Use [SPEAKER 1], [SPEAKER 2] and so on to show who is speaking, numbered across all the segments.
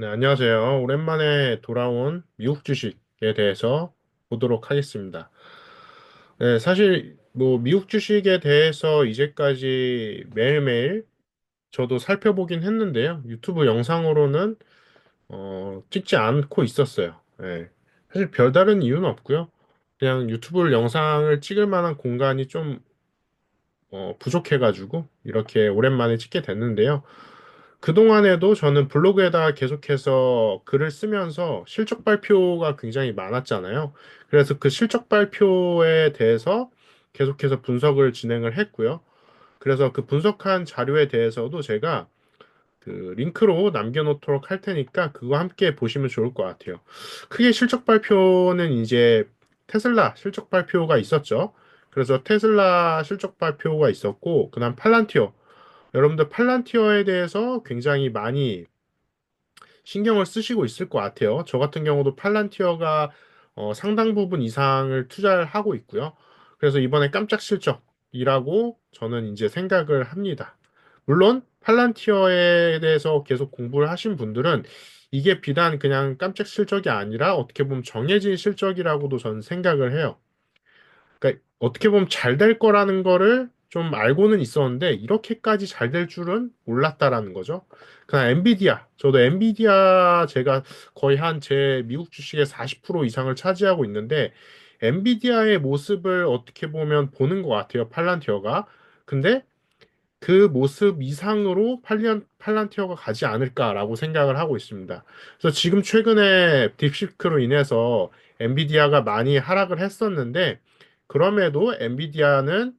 [SPEAKER 1] 네, 안녕하세요. 오랜만에 돌아온 미국 주식에 대해서 보도록 하겠습니다. 네, 사실 뭐 미국 주식에 대해서 이제까지 매일매일 저도 살펴보긴 했는데요. 유튜브 영상으로는 찍지 않고 있었어요. 네, 사실 별다른 이유는 없고요. 그냥 유튜브 영상을 찍을 만한 공간이 좀 부족해가지고 이렇게 오랜만에 찍게 됐는데요. 그동안에도 저는 블로그에다가 계속해서 글을 쓰면서 실적 발표가 굉장히 많았잖아요. 그래서 그 실적 발표에 대해서 계속해서 분석을 진행을 했고요. 그래서 그 분석한 자료에 대해서도 제가 그 링크로 남겨놓도록 할 테니까 그거 함께 보시면 좋을 것 같아요. 크게 실적 발표는 이제 테슬라 실적 발표가 있었죠. 그래서 테슬라 실적 발표가 있었고, 그다음 팔란티어. 여러분들 팔란티어에 대해서 굉장히 많이 신경을 쓰시고 있을 것 같아요. 저 같은 경우도 팔란티어가 상당 부분 이상을 투자를 하고 있고요. 그래서 이번에 깜짝 실적이라고 저는 이제 생각을 합니다. 물론 팔란티어에 대해서 계속 공부를 하신 분들은 이게 비단 그냥 깜짝 실적이 아니라 어떻게 보면 정해진 실적이라고도 저는 생각을 해요. 그러니까 어떻게 보면 잘 될 거라는 거를 좀 알고는 있었는데 이렇게까지 잘 될 줄은 몰랐다라는 거죠. 그냥 엔비디아, 저도 엔비디아 제가 거의 한 제 미국 주식의 40% 이상을 차지하고 있는데 엔비디아의 모습을 어떻게 보면 보는 것 같아요. 팔란티어가. 근데 그 모습 이상으로 팔란티어가 가지 않을까라고 생각을 하고 있습니다. 그래서 지금 최근에 딥시크로 인해서 엔비디아가 많이 하락을 했었는데, 그럼에도 엔비디아는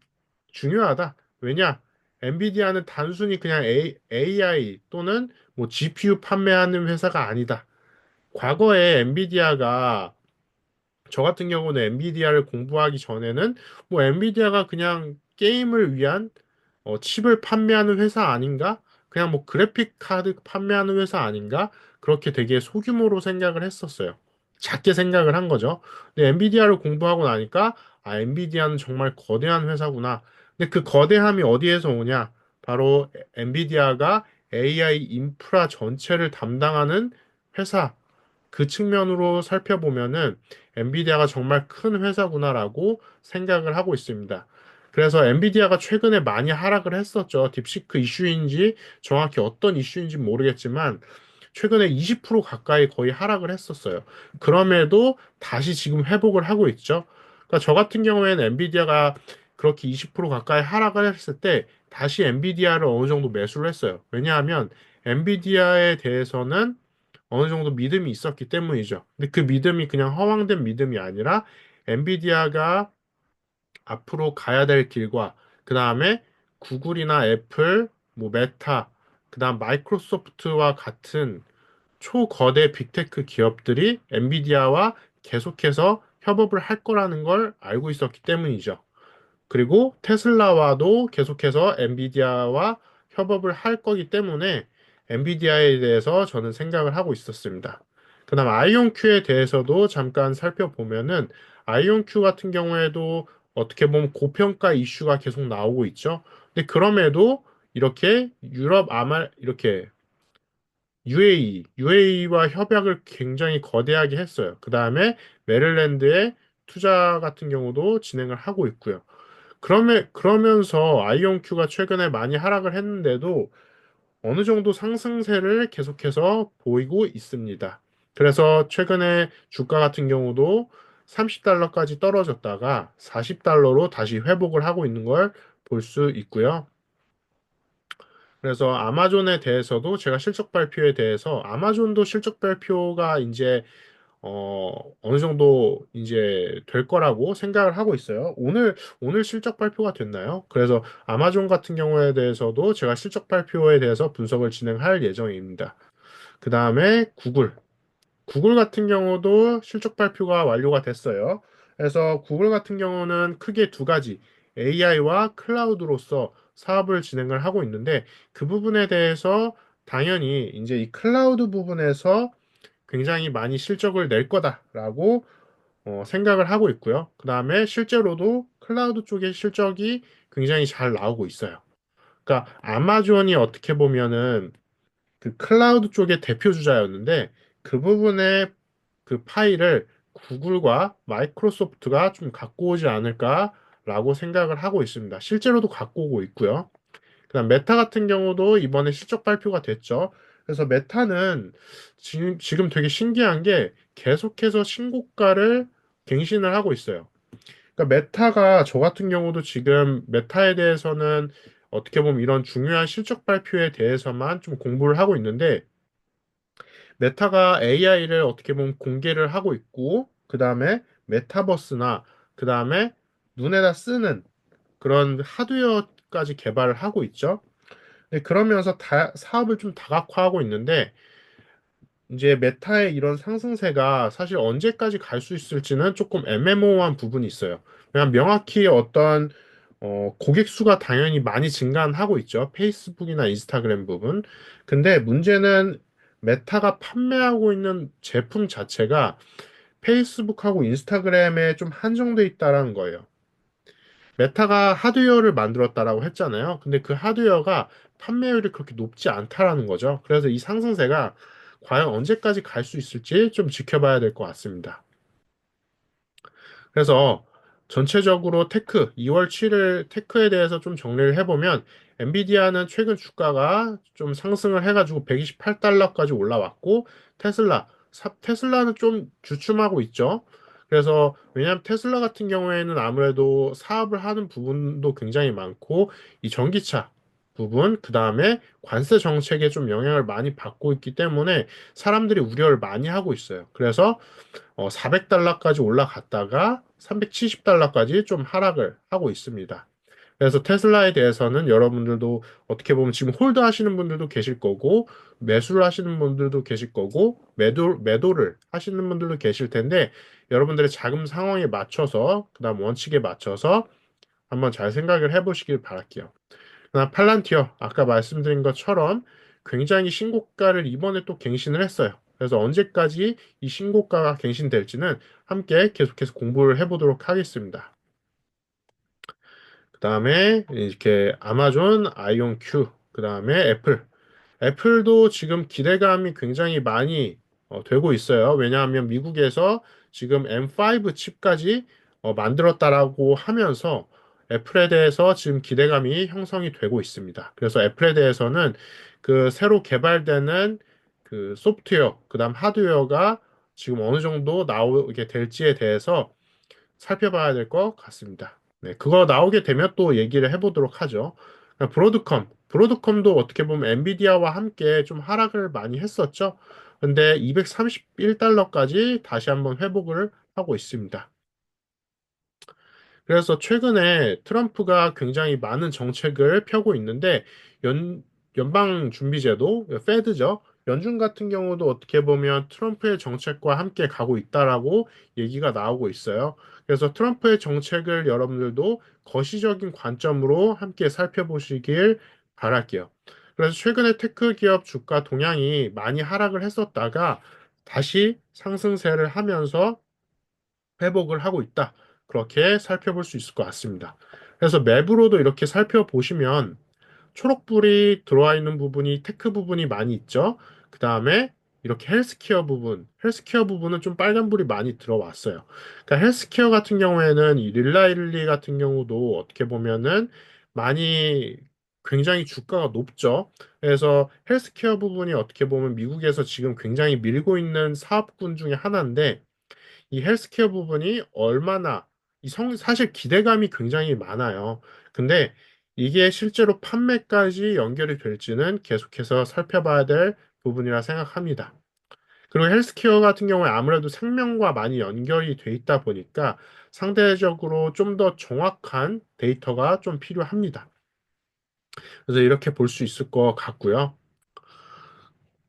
[SPEAKER 1] 중요하다. 왜냐? 엔비디아는 단순히 그냥 AI 또는 뭐 GPU 판매하는 회사가 아니다. 과거에 엔비디아가 저 같은 경우는 엔비디아를 공부하기 전에는 뭐 엔비디아가 그냥 게임을 위한 칩을 판매하는 회사 아닌가? 그냥 뭐 그래픽 카드 판매하는 회사 아닌가? 그렇게 되게 소규모로 생각을 했었어요. 작게 생각을 한 거죠. 근데 엔비디아를 공부하고 나니까 아, 엔비디아는 정말 거대한 회사구나. 근데 그 거대함이 어디에서 오냐? 바로 엔비디아가 AI 인프라 전체를 담당하는 회사. 그 측면으로 살펴보면은 엔비디아가 정말 큰 회사구나라고 생각을 하고 있습니다. 그래서 엔비디아가 최근에 많이 하락을 했었죠. 딥시크 이슈인지 정확히 어떤 이슈인지 모르겠지만 최근에 20% 가까이 거의 하락을 했었어요. 그럼에도 다시 지금 회복을 하고 있죠. 그러니까 저 같은 경우에는 엔비디아가 그렇게 20% 가까이 하락을 했을 때 다시 엔비디아를 어느 정도 매수를 했어요. 왜냐하면 엔비디아에 대해서는 어느 정도 믿음이 있었기 때문이죠. 근데 그 믿음이 그냥 허황된 믿음이 아니라 엔비디아가 앞으로 가야 될 길과 그 다음에 구글이나 애플, 뭐 메타, 그 다음 마이크로소프트와 같은 초거대 빅테크 기업들이 엔비디아와 계속해서 협업을 할 거라는 걸 알고 있었기 때문이죠. 그리고 테슬라와도 계속해서 엔비디아와 협업을 할 거기 때문에 엔비디아에 대해서 저는 생각을 하고 있었습니다. 그다음 아이온큐에 대해서도 잠깐 살펴보면은 아이온큐 같은 경우에도 어떻게 보면 고평가 이슈가 계속 나오고 있죠. 근데 그럼에도 이렇게 유럽 아말 이렇게 UAE와 협약을 굉장히 거대하게 했어요. 그 다음에 메릴랜드에 투자 같은 경우도 진행을 하고 있고요. 그러면서 아이온큐가 최근에 많이 하락을 했는데도 어느 정도 상승세를 계속해서 보이고 있습니다. 그래서 최근에 주가 같은 경우도 30달러까지 떨어졌다가 40달러로 다시 회복을 하고 있는 걸 볼 수 있고요. 그래서 아마존에 대해서도 제가 실적 발표에 대해서 아마존도 실적 발표가 이제 어느 정도 이제 될 거라고 생각을 하고 있어요. 오늘 실적 발표가 됐나요? 그래서 아마존 같은 경우에 대해서도 제가 실적 발표에 대해서 분석을 진행할 예정입니다. 그 다음에 구글 같은 경우도 실적 발표가 완료가 됐어요. 그래서 구글 같은 경우는 크게 두 가지 AI와 클라우드로서 사업을 진행을 하고 있는데 그 부분에 대해서 당연히 이제 이 클라우드 부분에서 굉장히 많이 실적을 낼 거다라고 생각을 하고 있고요. 그 다음에 실제로도 클라우드 쪽의 실적이 굉장히 잘 나오고 있어요. 그러니까 아마존이 어떻게 보면은 그 클라우드 쪽의 대표 주자였는데 그 부분에 그 파일을 구글과 마이크로소프트가 좀 갖고 오지 않을까라고 생각을 하고 있습니다. 실제로도 갖고 오고 있고요. 그다음 메타 같은 경우도 이번에 실적 발표가 됐죠. 그래서 메타는 지금 되게 신기한 게 계속해서 신고가를 갱신을 하고 있어요. 그러니까 메타가 저 같은 경우도 지금 메타에 대해서는 어떻게 보면 이런 중요한 실적 발표에 대해서만 좀 공부를 하고 있는데 메타가 AI를 어떻게 보면 공개를 하고 있고 그다음에 메타버스나 그다음에 눈에다 쓰는 그런 하드웨어까지 개발을 하고 있죠. 네, 그러면서 사업을 좀 다각화하고 있는데 이제 메타의 이런 상승세가 사실 언제까지 갈 수 있을지는 조금 애매모호한 부분이 있어요. 그냥 명확히 어떤 고객 수가 당연히 많이 증가는 하고 있죠. 페이스북이나 인스타그램 부분. 근데 문제는 메타가 판매하고 있는 제품 자체가 페이스북하고 인스타그램에 좀 한정돼 있다라는 거예요. 메타가 하드웨어를 만들었다라고 했잖아요. 근데 그 하드웨어가 판매율이 그렇게 높지 않다라는 거죠. 그래서 이 상승세가 과연 언제까지 갈 수 있을지 좀 지켜봐야 될 것 같습니다. 그래서 전체적으로 2월 7일 테크에 대해서 좀 정리를 해보면 엔비디아는 최근 주가가 좀 상승을 해가지고 128달러까지 올라왔고 테슬라는 좀 주춤하고 있죠. 그래서 왜냐하면 테슬라 같은 경우에는 아무래도 사업을 하는 부분도 굉장히 많고 이 전기차 부분, 그 다음에 관세 정책에 좀 영향을 많이 받고 있기 때문에 사람들이 우려를 많이 하고 있어요. 그래서 400달러까지 올라갔다가 370달러까지 좀 하락을 하고 있습니다. 그래서 테슬라에 대해서는 여러분들도 어떻게 보면 지금 홀드 하시는 분들도 계실 거고, 매수를 하시는 분들도 계실 거고, 매도를 하시는 분들도 계실 텐데, 여러분들의 자금 상황에 맞춰서, 그다음 원칙에 맞춰서 한번 잘 생각을 해보시길 바랄게요. 그다음 팔란티어, 아까 말씀드린 것처럼 굉장히 신고가를 이번에 또 갱신을 했어요. 그래서 언제까지 이 신고가가 갱신될지는 함께 계속해서 공부를 해보도록 하겠습니다. 그 다음에 이렇게 아마존 아이온 큐, 그 다음에 애플도 지금 기대감이 굉장히 많이 되고 있어요. 왜냐하면 미국에서 지금 M5 칩까지 만들었다라고 하면서 애플에 대해서 지금 기대감이 형성이 되고 있습니다. 그래서 애플에 대해서는 그 새로 개발되는 그 소프트웨어, 그다음 하드웨어가 지금 어느 정도 나오게 될지에 대해서 살펴봐야 될 것 같습니다. 네, 그거 나오게 되면 또 얘기를 해보도록 하죠. 브로드컴도 어떻게 보면 엔비디아와 함께 좀 하락을 많이 했었죠. 근데 231달러까지 다시 한번 회복을 하고 있습니다. 그래서 최근에 트럼프가 굉장히 많은 정책을 펴고 있는데 연방준비제도, 페드죠. 연준 같은 경우도 어떻게 보면 트럼프의 정책과 함께 가고 있다라고 얘기가 나오고 있어요. 그래서 트럼프의 정책을 여러분들도 거시적인 관점으로 함께 살펴보시길 바랄게요. 그래서 최근에 테크 기업 주가 동향이 많이 하락을 했었다가 다시 상승세를 하면서 회복을 하고 있다. 그렇게 살펴볼 수 있을 것 같습니다. 그래서 맵으로도 이렇게 살펴보시면 초록불이 들어와 있는 부분이 테크 부분이 많이 있죠. 그 다음에 이렇게 헬스케어 부분은 좀 빨간불이 많이 들어왔어요. 그러니까 헬스케어 같은 경우에는 이 릴라이리 같은 경우도 어떻게 보면은 많이 굉장히 주가가 높죠. 그래서 헬스케어 부분이 어떻게 보면 미국에서 지금 굉장히 밀고 있는 사업군 중에 하나인데 이 헬스케어 부분이 얼마나 사실 기대감이 굉장히 많아요. 근데 이게 실제로 판매까지 연결이 될지는 계속해서 살펴봐야 될 부분이라 생각합니다. 그리고 헬스케어 같은 경우에 아무래도 생명과 많이 연결이 돼 있다 보니까 상대적으로 좀 더 정확한 데이터가 좀 필요합니다. 그래서 이렇게 볼 수 있을 것 같고요.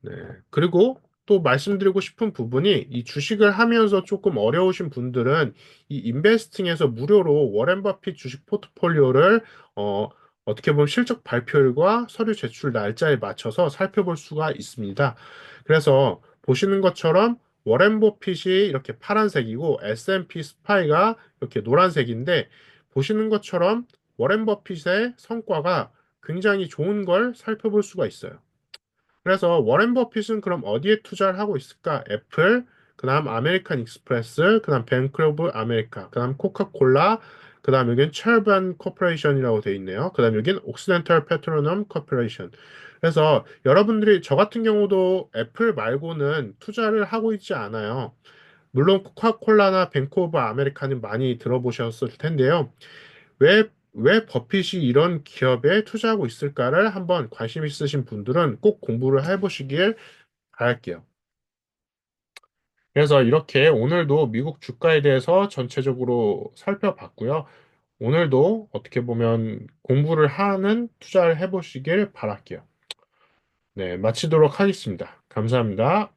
[SPEAKER 1] 네. 그리고 또 말씀드리고 싶은 부분이 이 주식을 하면서 조금 어려우신 분들은 이 인베스팅에서 무료로 워렌 버핏 주식 포트폴리오를 어, 어떻게 보면 실적 발표일과 서류 제출 날짜에 맞춰서 살펴볼 수가 있습니다. 그래서 보시는 것처럼 워렌 버핏이 이렇게 파란색이고 S&P 스파이가 이렇게 노란색인데 보시는 것처럼 워렌 버핏의 성과가 굉장히 좋은 걸 살펴볼 수가 있어요. 그래서 워렌 버핏은 그럼 어디에 투자를 하고 있을까? 애플, 그다음 아메리칸 익스프레스, 그다음 뱅크 오브 아메리카, 그다음 코카콜라, 그다음 여기는 철반 코퍼레이션이라고 돼 있네요. 그다음 여기는 옥시덴탈 페트로넘 코퍼레이션. 그래서 여러분들이 저 같은 경우도 애플 말고는 투자를 하고 있지 않아요. 물론 코카콜라나 뱅크 오브 아메리카는 많이 들어보셨을 텐데요. 왜 버핏이 이런 기업에 투자하고 있을까를 한번 관심 있으신 분들은 꼭 공부를 해보시길 바랄게요. 그래서 이렇게 오늘도 미국 주가에 대해서 전체적으로 살펴봤고요. 오늘도 어떻게 보면 공부를 하는 투자를 해보시길 바랄게요. 네, 마치도록 하겠습니다. 감사합니다.